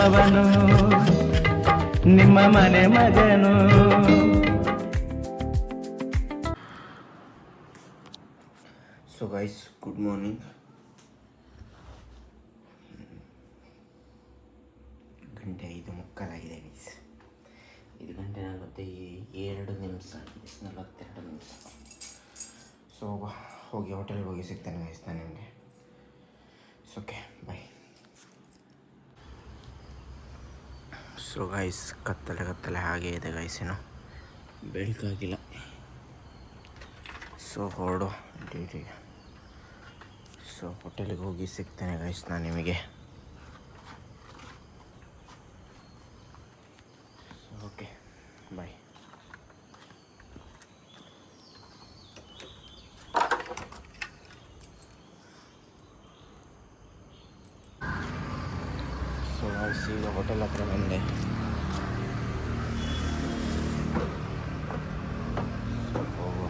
ನಿಮ್ಮವನು ನಿಮ್ಮ ಮನೆ ಮಗನು. So guys, good morning. ಗಂಟೆ 5:45 ಗೈಸ್. 5:42 ಆಗಿದೆ, 42 ನಿಮಿಷ. ಸೊ ಹೋಗಿ ಹೋಟೆಲ್ಗೆ ಹೋಗಿ ಸಿಗ್ತೇನೆ ಗೈಸ್ ನಾನು ನಿಮಗೆ. ಓಕೆ, ಬಾಯ್. ಸೊ ಗೈಸ್, ಕತ್ತಲೆ ಹಾಗೆ ಇದೆ ಗೈಸ್, ಏನು ಬೆಳಕಾಗಿಲ್ಲ. ಸೊ ಹೊರಡು ಡ್ಯೂಟಿಗೆ. ಸೊ ಹೋಟೆಲಿಗೆ ಹೋಗಿ ಸಿಗ್ತೇನೆ ಗೈಸ್ ನಾನು ನಿಮಗೆ. ಓಕೆ, ಬಾಯ್. ಸೊ ಗೈಸ್, ಈಗ ಹೋಟೆಲ್ ಹತ್ರ ಬಂದೆ. ಹೋಗು.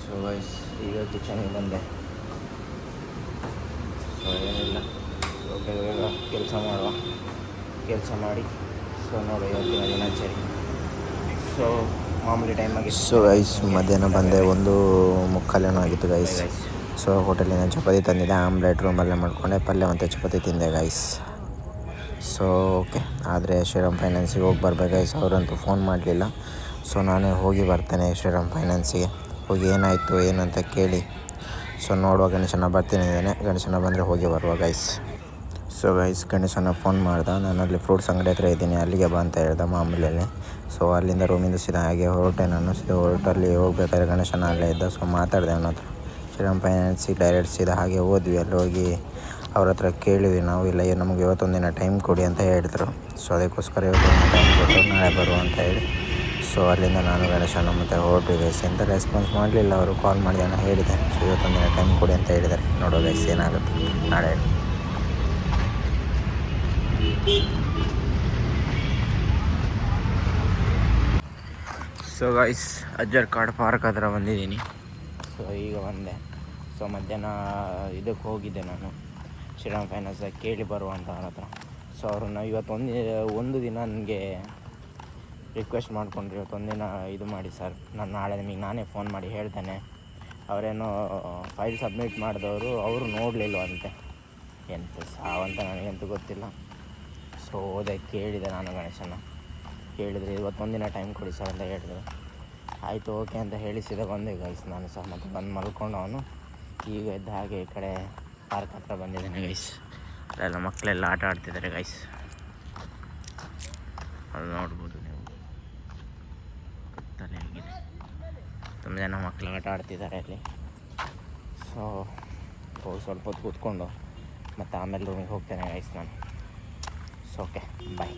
ಸೊ ಗೈಸ್, ಈಗ ಕಿಚನ್ಗೆ ಬಂದೆ. ಸೊ ಏನಿಲ್ಲ, ಬೇಗ ಕೆಲಸ ಮಾಡಿ ಸೊ ನೋಡು ಇವತ್ತಿನ ದಿನಾಚರಿ. ಸೊ ಮಾಮೂಲಿ ಟೈಮಾಗಿ. ಸೊ ಗೈಸ್, ಮಧ್ಯಾಹ್ನ ಬಂದೆ, 1:45 ಆಗಿತ್ತು ಗೈಸ್. ಸೊ ಹೋಟೆಲಿನ ಚಪಾತಿ ತಂದಿದ್ದೆ, ಆಮ್ಲೆಟ್ ರೂಮಲ್ಲೇ ಮಾಡ್ಕೊಂಡೆ, ಪಲ್ಯ ಮತ್ತು ಚಪಾತಿ ತಿಂದೆ ಗೈಸ್. ಸೊ ಓಕೆ, ಆದರೆ ಶ್ರೀರಾಮ್ ಫೈನಾನ್ಸಿಗೆ ಹೋಗಿ ಬರ್ಬೇಕು ಗೈಸ್. ಅವರಂತೂ ಫೋನ್ ಮಾಡಲಿಲ್ಲ. ಸೊ ನಾನೇ ಹೋಗಿ ಬರ್ತೇನೆ ಶ್ರೀರಾಮ್ ಫೈನಾನ್ಸಿಗೆ. ಹೋಗಿ ಏನಾಯಿತು ಏನಂತ ಕೇಳಿ ಸೊ ನೋಡುವ. ಗಣೇಶನ ಬರ್ತೀನಿ ಇದ್ದಾನೆ, ಗಣೇಶನ ಬಂದರೆ ಹೋಗಿ ಬರುವ ಗೈಸ್. ಸೊ ಗೈಸ್, ಗಣೇಶನ ಫೋನ್ ಮಾಡ್ದೆ. ನಾನು ಅಲ್ಲಿ ಫ್ರೂಟ್ಸ್ ಅಂಗಡಿ ಹತ್ರ ಇದ್ದೀನಿ, ಅಲ್ಲಿಗೆ ಬಾ ಅಂತ ಹೇಳ್ದೆ ಮಾಮೂಲಿಯಲ್ಲಿ. ಸೊ ಅಲ್ಲಿಂದ ರೂಮಿಂದ ಸೀದಾ ಹಾಗೆ ಹೊರಟೆ ನಾನು. ಸೀದಾ ಹೊರಟಲ್ಲಿ ಹೋಗ್ಬೇಕಾದ್ರೆ ಗಣೇಶನ ಅಲ್ಲೇ ಇದ್ದ. ಸೊ ಮಾತಾಡಿದೆ ಅವನ ಹತ್ರ. ಶ್ರೀರಾಮ್ ಫೈನಾನ್ಸಿಗೆ ಡೈರೆಕ್ಟ್ ಸೀದಾ ಹಾಗೆ ಹೋದ್ವಿ. ಅಲ್ಲಿ ಹೋಗಿ ಅವ್ರ ಹತ್ರ ಕೇಳಿದ್ವಿ ನಾವು, ಇಲ್ಲ ನಮಗೆ ಇವತ್ತೊಂದಿನ ಟೈಮ್ ಕೊಡಿ ಅಂತ ಹೇಳಿದ್ರು. ಸೊ ಅದಕ್ಕೋಸ್ಕರ ಇವತ್ತೊಂದಿನ ಟೈಮ್ ಕೊಟ್ಟು ನಾಳೆ ಬರುವ ಅಂತ ಹೇಳಿ ಸೊ ಅಲ್ಲಿಂದ ನಾನು ಗಣೇಶನ ಮತ್ತು ಹೊರಟ್ವಿ ಗೈಸ್. ಎಂತ ರೆಸ್ಪಾನ್ಸ್ ಮಾಡಲಿಲ್ಲ ಅವರು. ಕಾಲ್ ಮಾಡಿದೆ, ನಾನು ಹೇಳಿದೆ ಸೊ ಇವತ್ತೊಂದಿನ ಟೈಮ್ ಕೊಡಿ ಅಂತ ಹೇಳಿದ್ದಾರೆ. ನೋಡೋ ಗೈಸ್ ಏನಾಗುತ್ತೆ ನಾಳೆ. ಸೊ ಗೈಸ್, ಅಜ್ಜರ್ ಕಾರ್ಡ್ ಪಾರ್ಕ್ ಹತ್ರ ಬಂದಿದ್ದೀನಿ. ಸೊ ಈಗ ಬಂದೆ. ಸೊ ಮಧ್ಯಾಹ್ನ ಇದಕ್ಕೆ ಹೋಗಿದ್ದೆ ನಾನು, ಶ್ರೀರಾಮ್ ಫೈನಾನ್ಸಾಗಿ ಕೇಳಿ ಬರುವಂತ ಅವ್ರ ಹತ್ರ. ಸೊ ಅವ್ರನ್ನ ಒಂದು ದಿನ ನನಗೆ ರಿಕ್ವೆಸ್ಟ್ ಮಾಡ್ಕೊಂಡ್ರಿ, ಇವತ್ತೊಂದಿನ ಇದು ಮಾಡಿ ಸರ್, ನಾನು ನಾಳೆ ನಿಮಗೆ ನಾನೇ ಫೋನ್ ಮಾಡಿ ಹೇಳ್ತೇನೆ. ಅವರೇನೋ ಫೈಲ್ ಸಬ್ಮಿಟ್ ಮಾಡಿದವರು ಅವರು ನೋಡಲಿಲ್ವಂತೆ. ಎಂತ ಸಾವಂತ ನನಗಂತೂ ಗೊತ್ತಿಲ್ಲ. ಸೊ ಹೋದೆ, ಕೇಳಿದೆ ನಾನು ಗಣೇಶನ. ಕೇಳಿದರೆ ಇವತ್ತೊಂದಿನ ಟೈಮ್ ಕೊಡಿ ಸರ್ ಅಂತ ಹೇಳಿದ್ರು. ಆಯಿತು ಓಕೆ ಅಂತ ಹೇಳಿಸಿದೆ ಬಂದೆ ಗೈಸ್ ನಾನು ಸಹ. ಮತ್ತು ಬಂದು ಮಲ್ಕೊಂಡು ಅವನು ಈಗ ಎದ್ದು ಹಾಗೆ ಈ ಕಡೆ ಪಾರ್ಕ್ ಹತ್ರ ಬಂದಿದ್ದಾನೆ ಗೈಸ್. ಅಲ್ಲೆಲ್ಲ ಮಕ್ಕಳೆಲ್ಲ ಆಟ ಆಡ್ತಿದ್ದಾರೆ ಗೈಸ್, ಅಲ್ಲಿ ನೋಡ್ಬೋದು ನೀವು. ಕತ್ತಲೆ ಆಗಿದೆ, ತುಂಬ ಜನ ಮಕ್ಕಳು ಆಟ ಆಡ್ತಿದ್ದಾರೆ ಅಲ್ಲಿ. ಸೊ ಹೋಗಿ ಸ್ವಲ್ಪ ಹೊತ್ತು ಕೂತ್ಕೊಂಡು ಮತ್ತು ಆಮೇಲೆ ರೂಮಿಗೆ ಹೋಗ್ತೇನೆ ಗೈಸ್ ನಾನು. ಸೊ ಓಕೆ, ಬಾಯ್.